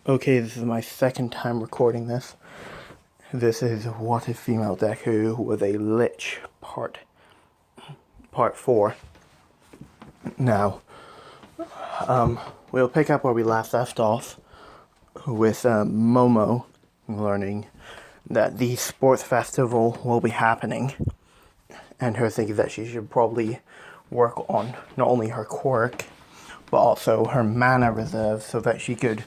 Okay, this is my second time recording this. This is What If Female Deku with a Lich part 4. Now, we'll pick up where we last left off with Momo learning that the sports festival will be happening, and her thinking that she should probably work on not only her quirk, but also her mana reserve so that she could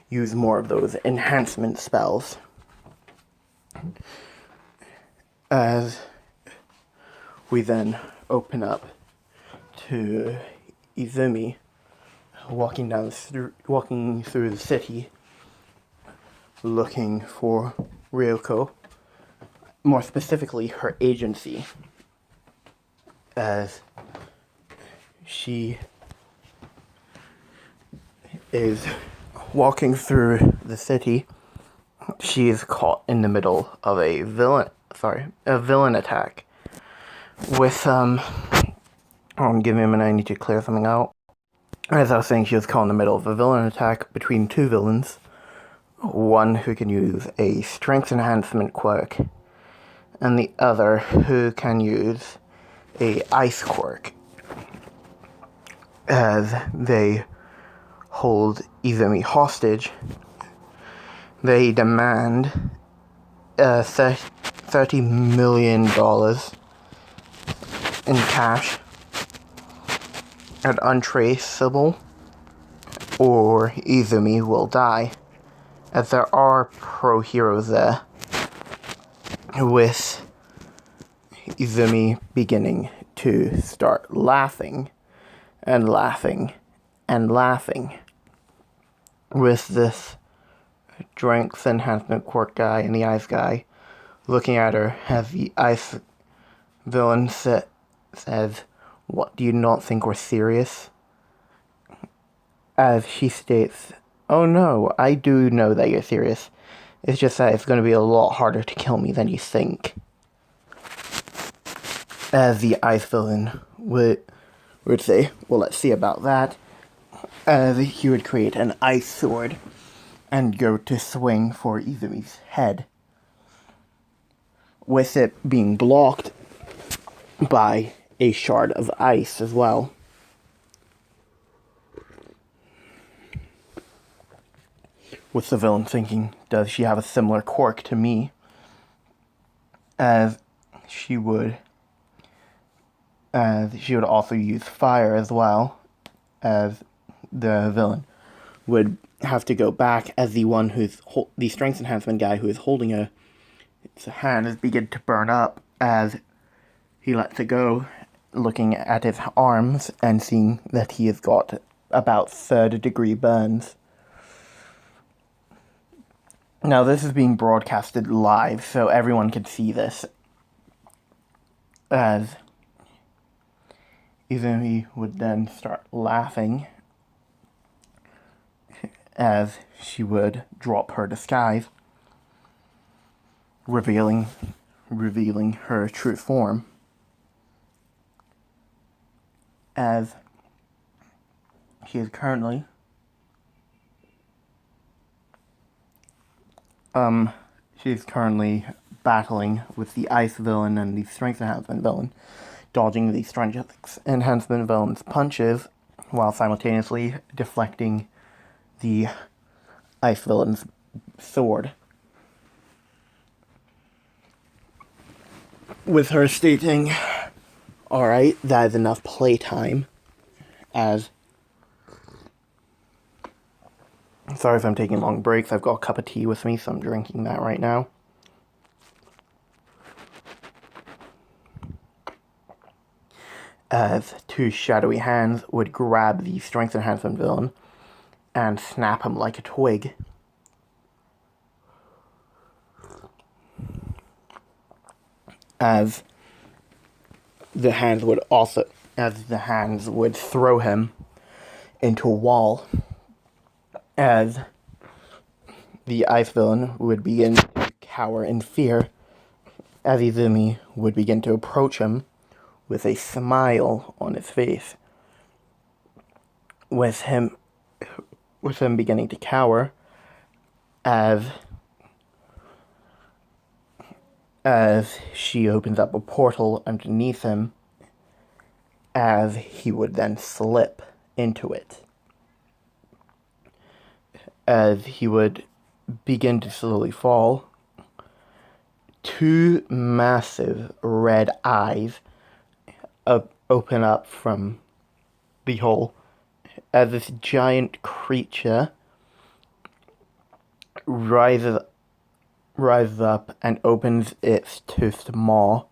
use more of those enhancement spells. As we then open up to Izumi walking through the city, looking for Ryoko, more specifically her agency, as she is walking through the city. She is caught in the middle of a villain attack with give me a minute, I need to clear something out. As I was saying, she was caught in the middle of a villain attack between two villains. One who can use a strength enhancement quirk, and the other who can use a ice quirk. As they hold Izumi hostage, they demand $30 million in cash and untraceable, or Izumi will die. As there are pro heroes there, with Izumi beginning to start laughing and laughing and laughing, with this strength enhancement quirk guy and the ice guy looking at her as the ice villain says, "What, do you not think we're serious?" As she states, "Oh no, I do know that you're serious. It's just that it's going to be a lot harder to kill me than you think." As the ice villain would say, "Well, let's see about that." As he would create an ice sword and go to swing for Izumi's head, with it being blocked by a shard of ice as well. With the villain thinking, does she have a similar quirk to me? As she would also use fire as well, as the villain would have to go back as the one who's the strength enhancement guy who is holding her hand begin to burn up as he lets it go, looking at his arms and seeing that he has got about third-degree burns. Now, this is being broadcasted live, so everyone can see this. As Izumi would then start laughing, as she would drop her disguise, revealing her true form. As she is currently battling with the ice villain and the strength enhancement villain, dodging the strength enhancement villain's punches while simultaneously deflecting the ice villain's sword. With her stating, "Alright, that is enough playtime," as... Sorry if I'm taking long breaks, I've got a cup of tea with me, so I'm drinking that right now. As two shadowy hands would grab the strength enhancement villain and snap him like a twig. As the hands would throw him into a wall, as the ice villain would begin to cower in fear, as Izumi would begin to approach him with a smile on his face. With him beginning to cower, as she opens up a portal underneath him, as he would then slip into it. As he would begin to slowly fall, two massive red eyes open up from the hole as this giant creature rises up and opens its toothed maw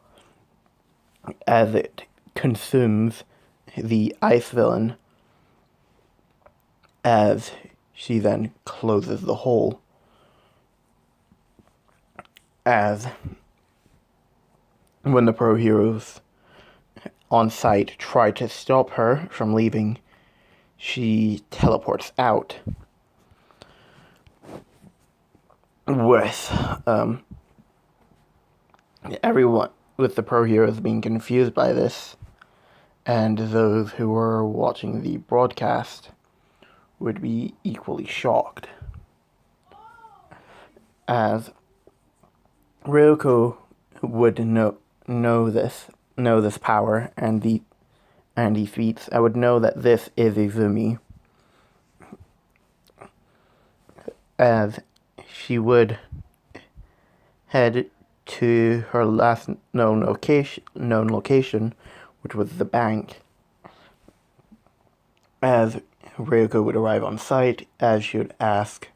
as it consumes the ice villain, as she then closes the hole. As when the pro heroes on site try to stop her from leaving, she teleports out with everyone, with the pro heroes being confused by this, and those who were watching the broadcast would be equally shocked, as Ryoko would know this power and these feats. I would know that this is Izumi, as she would head to her last known location, which was the bank. As Ryoko would arrive on site, as she would ask,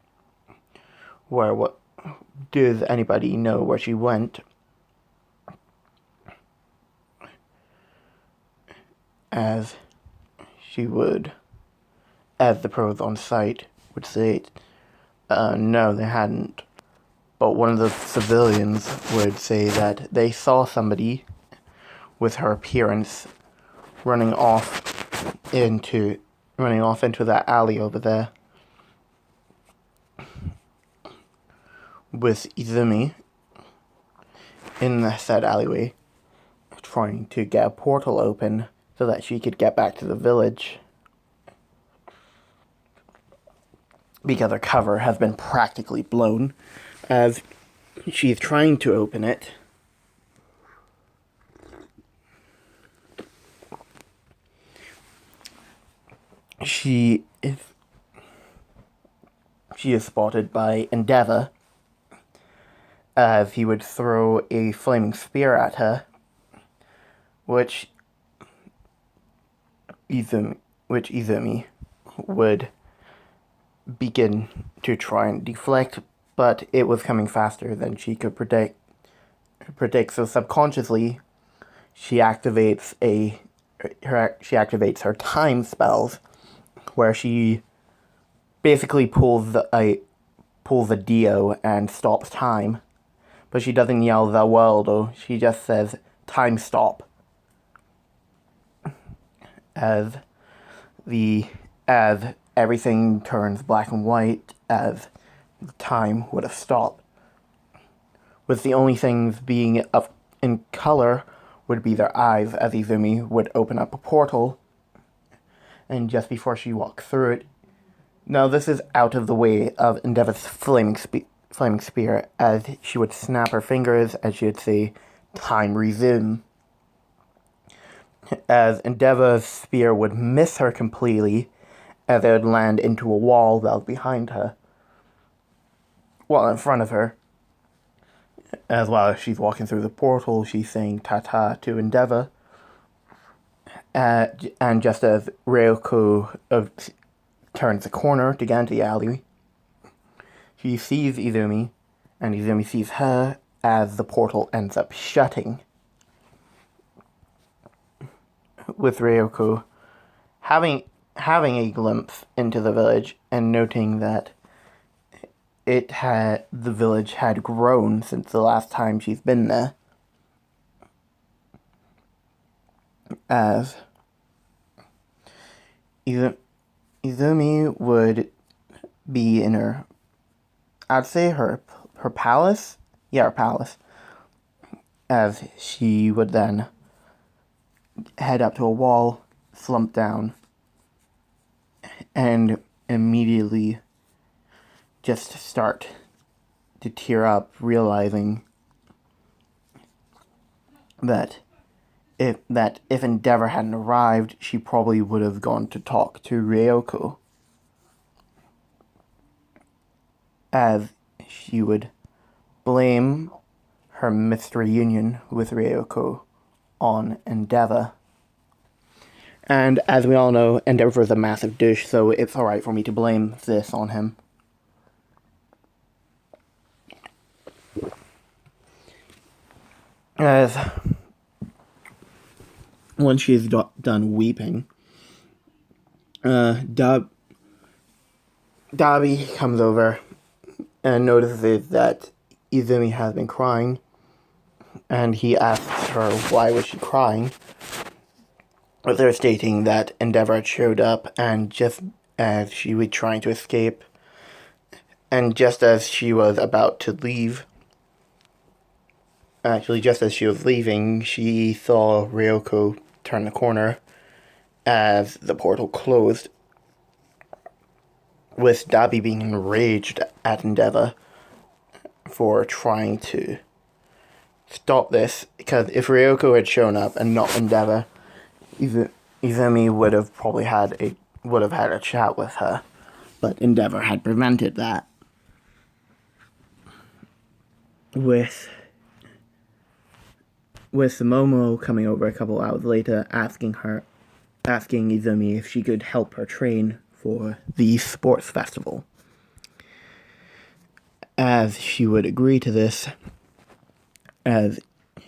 does anybody know where she went? As the pros on site would say, no, they hadn't. But one of the civilians would say that they saw somebody with her appearance running off into that alley over there, with Izumi in the said alleyway, trying to get a portal open so that she could get back to the village, because her cover has been practically blown. As she's trying to open it, she is spotted by Endeavor, as he would throw a flaming spear at her, which Izumi would begin to try and deflect, but it was coming faster than she could predict. So subconsciously, she activates her time spells, where she basically pulls a Dio and stops time. But she doesn't yell the world, or she just says time stop. As everything turns black and white, as time would have stopped, with the only things being up in color would be their eyes, as Izumi would open up a portal, and just before she walked through it, now this is out of the way of Endeavor's flaming spear, as she would snap her fingers, as she would say, time resume, as Endeavor's spear would miss her completely, as it would land into a wall that was behind her, in front of her. As while she's walking through the portal, she's saying ta-ta to Endeavor. And just as Ryoko turns the corner to get into the alley, she sees Izumi, and Izumi sees her, as the portal ends up shutting, with Ryoko having a glimpse into the village and noting that the village had grown since the last time she's been there, as Izumi would be in her palace? Yeah, her palace. As she would then head up to a wall, slump down, and immediately just start to tear up, realizing that if Endeavor hadn't arrived, she probably would have gone to talk to Ryoko, as she would blame her missed reunion with Ryoko on Endeavor. And as we all know, Endeavor is a massive douche, so it's alright for me to blame this on him. As once she is done weeping, Dabi comes over and notices that Izumi has been crying, and he asks her why was she crying. They're stating that Endeavor had showed up, and just as she was trying to escape, and just as she was about to leave, actually just as she was leaving, she saw Ryoko turn the corner as the portal closed, with Dabi being enraged at Endeavor for trying to stop this, because if Ryoko had shown up and not Endeavor, Izumi would have probably had a chat with her, but Endeavor had prevented that. With Momo coming over a couple hours later, asking Izumi if she could help her train for the sports festival, as she would agree to this, as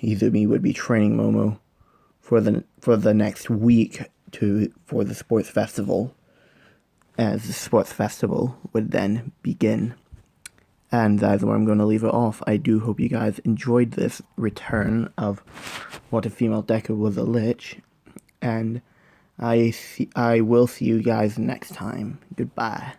Izumi would be training Momo for the next week for the sports festival, as the sports festival would then begin. And that's where I'm going to leave it off. I do hope you guys enjoyed this return of What If Female Deku Was a Lich, and I will see you guys next time. Goodbye.